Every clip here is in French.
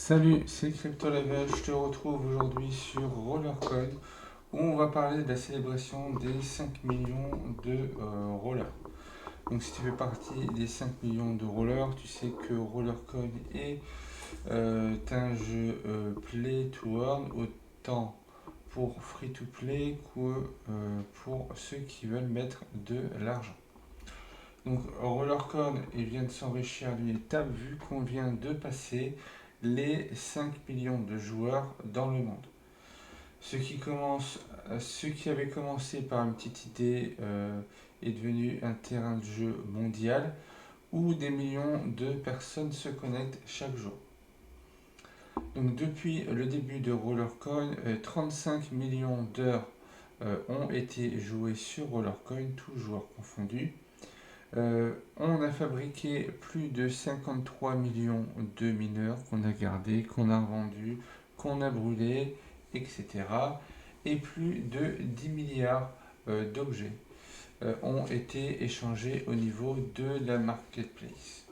Salut, c'est CryptoLevel, je te retrouve aujourd'hui sur Rollercoin où on va parler de la célébration des 5 millions de rollers. Donc si tu fais partie des 5 millions de rollers, tu sais que Rollercoin est un jeu play to earn autant pour free to play que pour ceux qui veulent mettre de l'argent. Donc Rollercoin vient de s'enrichir d'une étape vu qu'on vient de passer les 5 millions de joueurs dans le monde. Ce qui avait commencé par une petite idée est devenu un terrain de jeu mondial où des millions de personnes se connectent chaque jour. Donc depuis le début de Rollercoin, 35 millions d'heures ont été jouées sur Rollercoin, tous joueurs confondus. On a fabriqué plus de 53 millions de mineurs qu'on a gardés, qu'on a vendus, qu'on a brûlés, etc. Et plus de 10 milliards d'objets ont été échangés au niveau de la marketplace.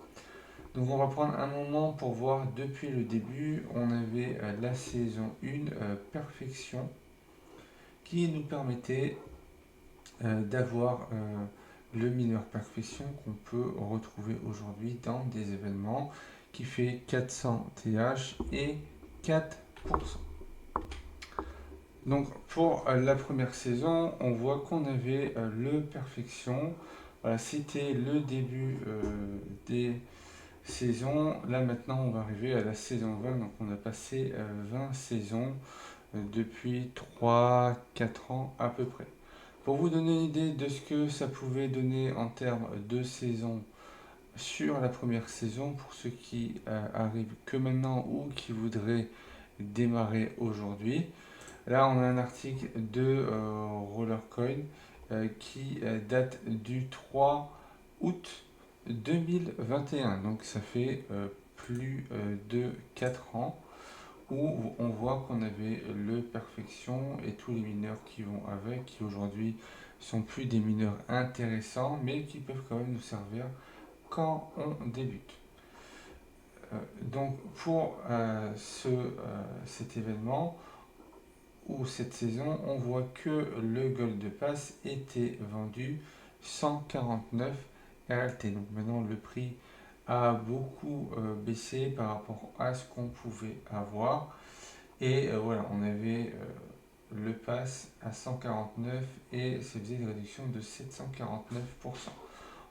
Donc on va prendre un moment pour voir depuis le début. On avait la saison 1 perfection qui nous permettait d'avoir le mineur perfection qu'on peut retrouver aujourd'hui dans des événements qui fait 400 TH et 4%. Donc pour la première saison, on voit qu'on avait le perfection. Voilà, c'était le début des saisons. Là maintenant, on va arriver à la saison 20. Donc on a passé 20 saisons depuis 3 4 ans à peu près. Pour vous donner une idée de ce que ça pouvait donner en termes de saison sur la première saison, pour ceux qui arrivent que maintenant ou qui voudraient démarrer aujourd'hui, là on a un article de Rollercoin qui date du 3 août 2021, donc ça fait plus de 4 ans où on voit qu'on avait le perfection et tous les mineurs qui vont avec, qui aujourd'hui sont plus des mineurs intéressants, mais qui peuvent quand même nous servir quand on débute. Donc pour cet événement ou cette saison, on voit que le Gold Pass était vendu 149 RLT. Donc maintenant le prix a beaucoup baissé par rapport à ce qu'on pouvait avoir. Et voilà, on avait le pass à 149 et ça faisait une réduction de 749%.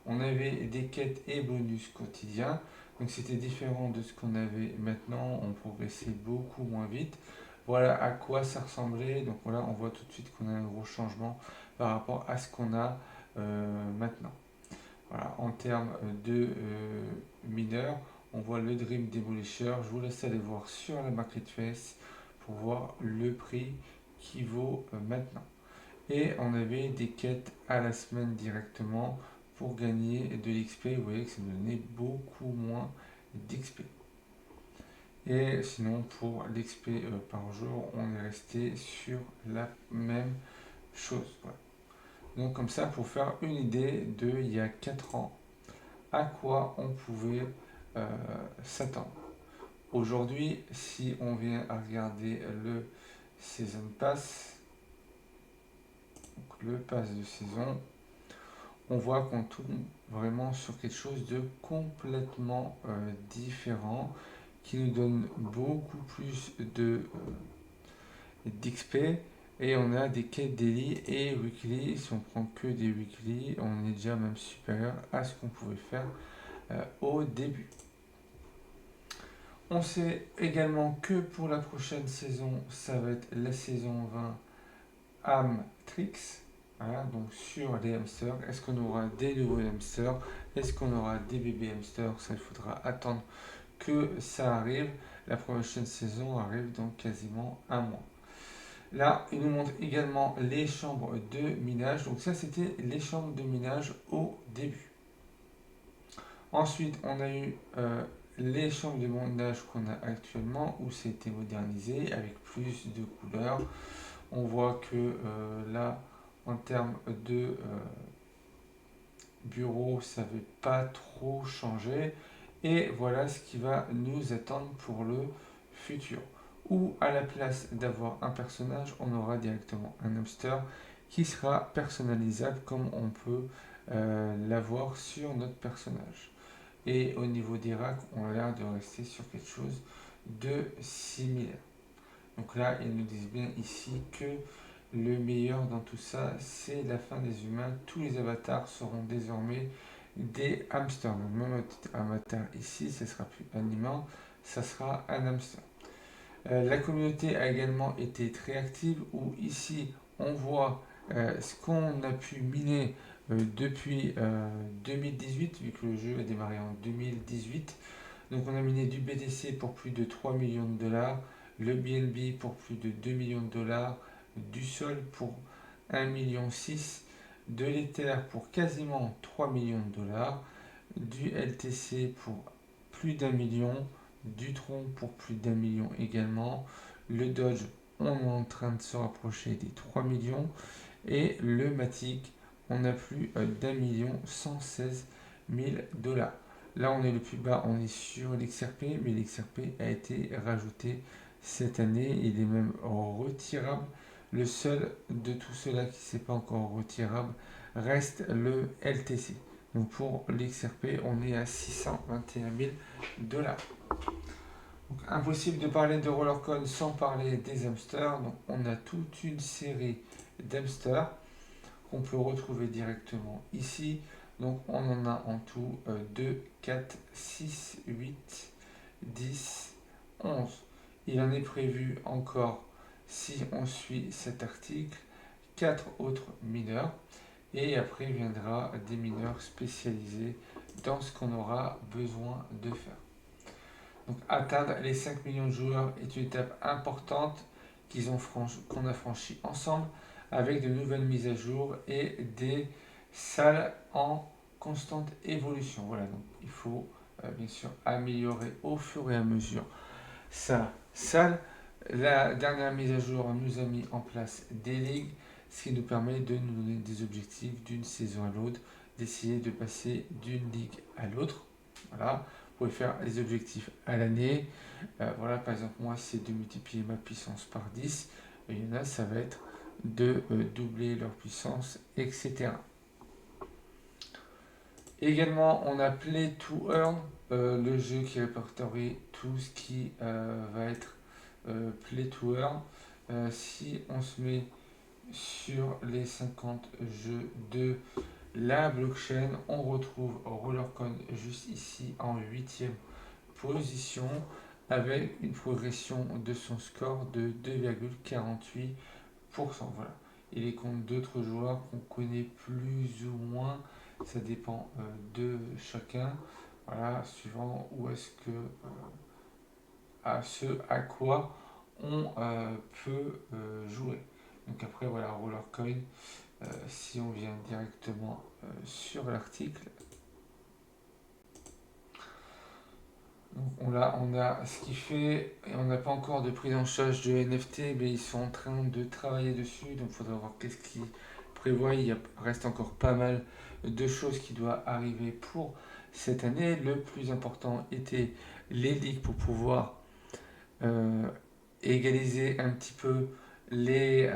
On avait des quêtes et bonus quotidiens, donc c'était différent de ce qu'on avait maintenant, on progressait beaucoup moins vite. Voilà à quoi ça ressemblait, donc voilà, on voit tout de suite qu'on a un gros changement par rapport à ce qu'on a maintenant. Voilà, en termes de mineurs, on voit le Dream Demolisher. Je vous laisse aller voir sur la marketplace pour voir le prix qui vaut maintenant. Et on avait des quêtes à la semaine directement pour gagner de l'XP. Vous voyez que ça nous donnait beaucoup moins d'XP. Et sinon, pour l'XP par jour, on est resté sur la même chose. Voilà. Donc comme ça, pour faire une idée de il y a 4 ans, à quoi on pouvait euh, s'attendre. Aujourd'hui, si on vient à regarder le Season Pass, donc le pass de saison, on voit qu'on tourne vraiment sur quelque chose de complètement différent qui nous donne beaucoup plus d'XP et on a des quêtes daily et weekly. Si on prend que des weekly, on est déjà même supérieur à ce qu'on pouvait faire au début. On sait également que pour la prochaine saison, ça va être la saison 20 Amtrix. Voilà, donc sur les hamsters, est-ce qu'on aura des nouveaux hamsters? Est-ce qu'on aura des bébés hamsters? Ça, il faudra attendre que ça arrive. La prochaine saison arrive dans quasiment un mois. Là, il nous montre également les chambres de minage. Donc ça, c'était les chambres de minage au début. Ensuite, on a eu les chambres de minage qu'on a actuellement où c'était modernisé avec plus de couleurs. On voit que là, en termes de bureau, ça ne va pas trop changer. Et voilà ce qui va nous attendre pour le futur. Ou à la place d'avoir un personnage, on aura directement un hamster qui sera personnalisable comme on peut l'avoir sur notre personnage. Et au niveau des racks, on a l'air de rester sur quelque chose de similaire. Donc là, ils nous disent bien ici que le meilleur dans tout ça, c'est la fin des humains. Tous les avatars seront désormais des hamsters. Donc même avatar ici, ce ne sera plus animant, ça sera un hamster. La communauté a également été très active où ici on voit ce qu'on a pu miner depuis 2018 vu que le jeu a démarré en 2018. Donc on a miné du BTC pour plus de 3 millions de dollars, le BNB pour plus de 2 millions de dollars, du Sol pour 1,6 million, de l'Ether pour quasiment 3 millions de dollars, du LTC pour plus d'1 million, du Tron pour plus d'1 million également, le Doge on est en train de se rapprocher des 3 millions et le Matic on a plus d'1 million 116 000 dollars. Là on est le plus bas, on est sur l'XRP, mais l'XRP a été rajouté cette année, il est même retirable. Le seul de tout cela qui n'est pas encore retirable reste le LTC. Donc pour l'XRP, on est à 621 000 dollars. Donc impossible de parler de Rollercoin sans parler des hamsters. Donc on a toute une série d'hamsters qu'on peut retrouver directement ici. Donc on en a en tout 2, 4, 6, 8, 10, 11. Il en est prévu encore, si on suit cet article, 4 autres mineurs. Et après viendra des mineurs spécialisés dans ce qu'on aura besoin de faire. Donc atteindre les 5 millions de joueurs est une étape importante qu'on a franchie ensemble avec de nouvelles mises à jour et des salles en constante évolution. Voilà, donc il faut bien sûr améliorer au fur et à mesure sa salle. La dernière mise à jour nous a mis en place des ligues, ce qui nous permet de nous donner des objectifs d'une saison à l'autre, d'essayer de passer d'une ligue à l'autre. Voilà, vous pouvez faire les objectifs à l'année. Voilà, par exemple, moi, c'est de multiplier ma puissance par 10. Et il y en a, ça va être de doubler leur puissance, etc. Également, on a Play to Earn, le jeu qui répertorie tout ce qui va être Play to Earn. Si on se met sur les 50 jeux de la blockchain, on retrouve Rollercoin juste ici en 8e position avec une progression de son score de 2,48%. Voilà. Il est contre d'autres joueurs qu'on connaît plus ou moins, ça dépend de chacun. Voilà, suivant où est-ce que à ce à quoi on peut jouer. Donc après voilà Rollercoin, si on vient directement sur l'article, donc on a ce qui fait, et on n'a pas encore de prise en charge de NFT, mais ils sont en train de travailler dessus, donc il faudra voir qu'est-ce qu'ils prévoient. Reste encore pas mal de choses qui doivent arriver pour cette année. Le plus important était les ligues pour pouvoir euh, égaliser un petit peu les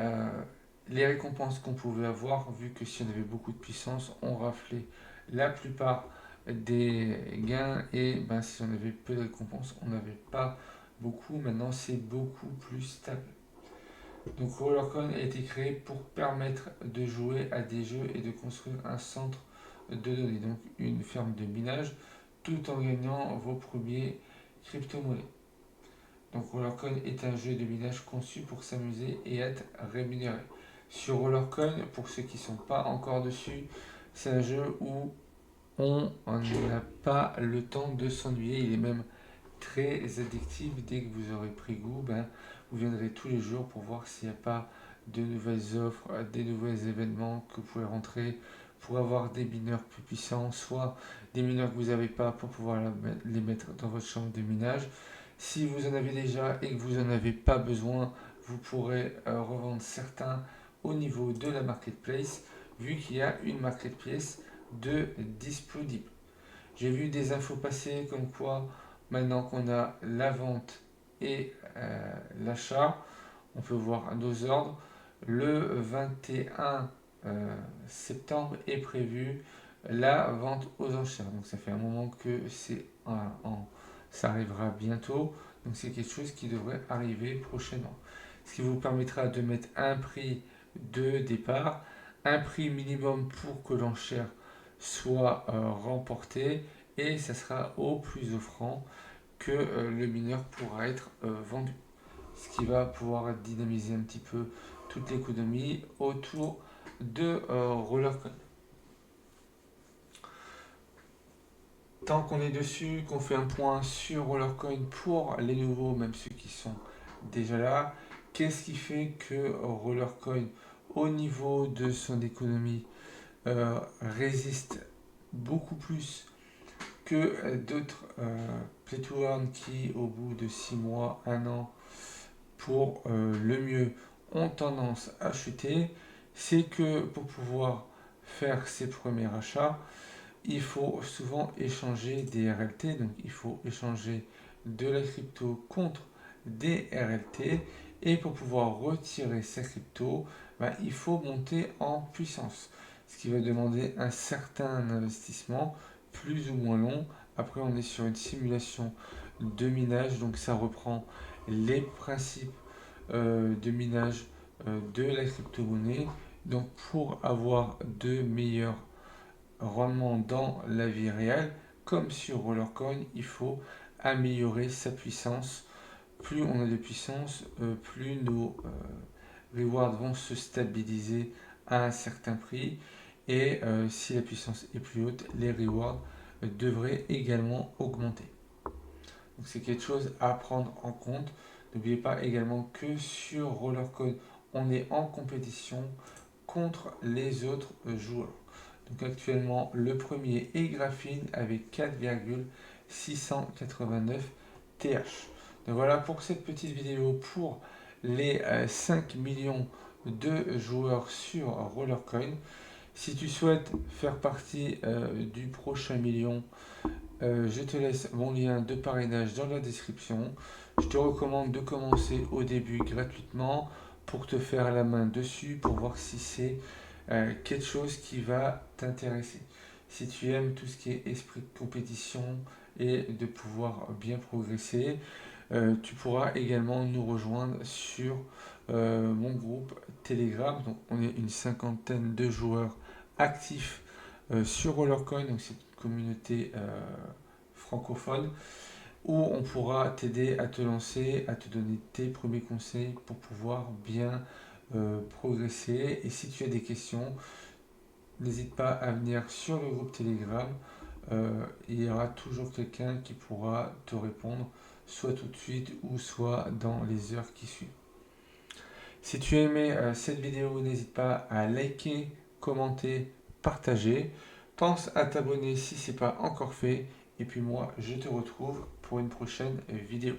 récompenses qu'on pouvait avoir, vu que si on avait beaucoup de puissance, on raflait la plupart des gains et ben, si on avait peu de récompenses, on n'avait pas beaucoup. Maintenant, c'est beaucoup plus stable. Donc Rollercoin a été créé pour permettre de jouer à des jeux et de construire un centre de données, donc une ferme de minage, tout en gagnant vos premiers crypto-monnaies. Donc Rollercoin est un jeu de minage conçu pour s'amuser et être rémunéré. Sur Rollercoin, pour ceux qui ne sont pas encore dessus, c'est un jeu où on n'a pas le temps de s'ennuyer. Il est même très addictif. Dès que vous aurez pris goût, ben, vous viendrez tous les jours pour voir s'il n'y a pas de nouvelles offres, des nouveaux événements que vous pouvez rentrer pour avoir des mineurs plus puissants, soit des mineurs que vous n'avez pas pour pouvoir les mettre dans votre chambre de minage. Si vous en avez déjà et que vous n'en avez pas besoin, vous pourrez revendre certains au niveau de la marketplace, vu qu'il y a une marketplace de disponible. J'ai vu des infos passer comme quoi, maintenant qu'on a la vente et l'achat. On peut voir nos ordres. Le 21 septembre est prévu la vente aux enchères. Donc ça fait un moment que ça arrivera bientôt. Donc c'est quelque chose qui devrait arriver prochainement. Ce qui vous permettra de mettre un prix de départ, un prix minimum pour que l'enchère soit remportée, et ça sera au plus offrant que le mineur pourra être vendu. Ce qui va pouvoir dynamiser un petit peu toute l'économie autour de Rollercoin. Tant qu'on est dessus, qu'on fait un point sur Rollercoin pour les nouveaux, même ceux qui sont déjà là, qu'est-ce qui fait que Rollercoin, au niveau de son économie, résiste beaucoup plus que d'autres play to earn qui, au bout de 6 mois, 1 an, pour le mieux, ont tendance à chuter? C'est que pour pouvoir faire ses premiers achats, il faut souvent échanger des RLT, donc il faut échanger de la crypto contre des RLT, et pour pouvoir retirer sa crypto, il faut monter en puissance, ce qui va demander un certain investissement plus ou moins long. Après, on est sur une simulation de minage, donc ça reprend les principes de minage de la crypto-monnaie. Donc pour avoir de meilleurs rendements dans la vie réelle, comme sur Rollercoin, il faut améliorer sa puissance. Plus on a de puissance, plus nos rewards vont se stabiliser à un certain prix. Et si la puissance est plus haute, les rewards devraient également augmenter. Donc c'est quelque chose à prendre en compte. N'oubliez pas également que sur Rollercoin, on est en compétition contre les autres joueurs. Donc actuellement, le premier est Graphene avec 4,689 TH. Donc voilà pour cette petite vidéo pour les 5 millions de joueurs sur Rollercoin. Si tu souhaites faire partie du prochain million, je te laisse mon lien de parrainage dans la description. Je te recommande de commencer au début gratuitement pour te faire la main dessus, pour voir si c'est quelque chose qui va t'intéresser. Si tu aimes tout ce qui est esprit de compétition et de pouvoir bien progresser, tu pourras également nous rejoindre sur mon groupe Telegram. Donc, on est une cinquantaine de joueurs actifs sur Rollercoin, donc c'est une communauté francophone où on pourra t'aider à te lancer, à te donner tes premiers conseils pour pouvoir bien progresser. Et si tu as des questions, n'hésite pas à venir sur le groupe Telegram. Il y aura toujours quelqu'un qui pourra te répondre, soit tout de suite ou soit dans les heures qui suivent. Si tu as aimé cette vidéo, n'hésite pas à liker, commenter, partager. Pense à t'abonner si ce n'est pas encore fait. Et puis moi, je te retrouve pour une prochaine vidéo.